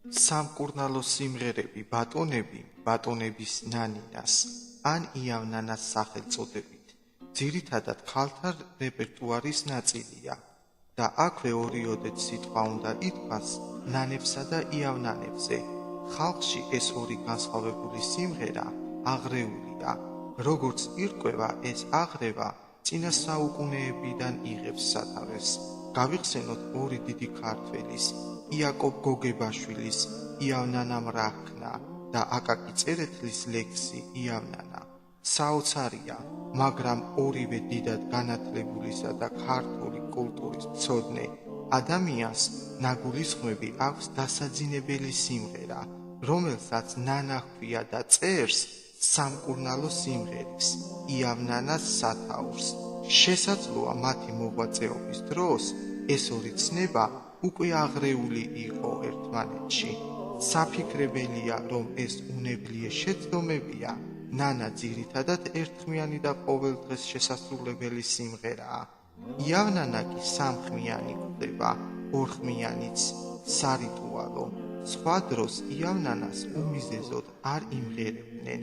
სამკურნალო სიმღერები ბატონები, ბატონების ნანინას ან იავნანას სახელწოდებით, ძირითადად ქალთა რეპერტუარის ნაწილია და აქვე ორიოდეთ სიტყვა უნდა ითქვას ნანებსა და იავნანებზე. ხალხში ეს ორი განსხვავებული სიმღერა აღრეულია. როგორც ირკვევა, ეს აღრევა წინა საუკუნეებიდან იღებს სათავეს. გავიხსენოთ ორი დიდი ქართველის, იაკობ გოგებაშვილის იავნანა მრაჰქნა და აკაკი წერეთლის ლექსი იავნანა. საოცარია, მაგრამ ორივე დიდად განათლებულისა და ქართული კულტურის მცოდნე ადამიანს ნაგულისხმები აქვს დასაძინებელი სიმღერა, რომელსაც ნანა ჰქვია და წერს სამკურნალო სიმღერის, იავნანას სათაურს. შესაძლოა მათი მოღვაწეობის დროს ეს ორი ცნება უკვე აღრეული იყო ერთმანეთში. საფიქრებელია, რომ ეს უნებლიე შეცდომებია. ნანა ძირითადად ერთხმიანი და ყოველდღეს შესასრულებელი სიმღერაა. იავნანა კი სამხმიანი გვხვდება, ორხმიანიც სარიტუალო. სხვა დროს იავნანას უმიზეზოდ არ იმღერებდნენ.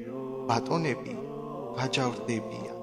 ბატონები გაჯავრდებიან.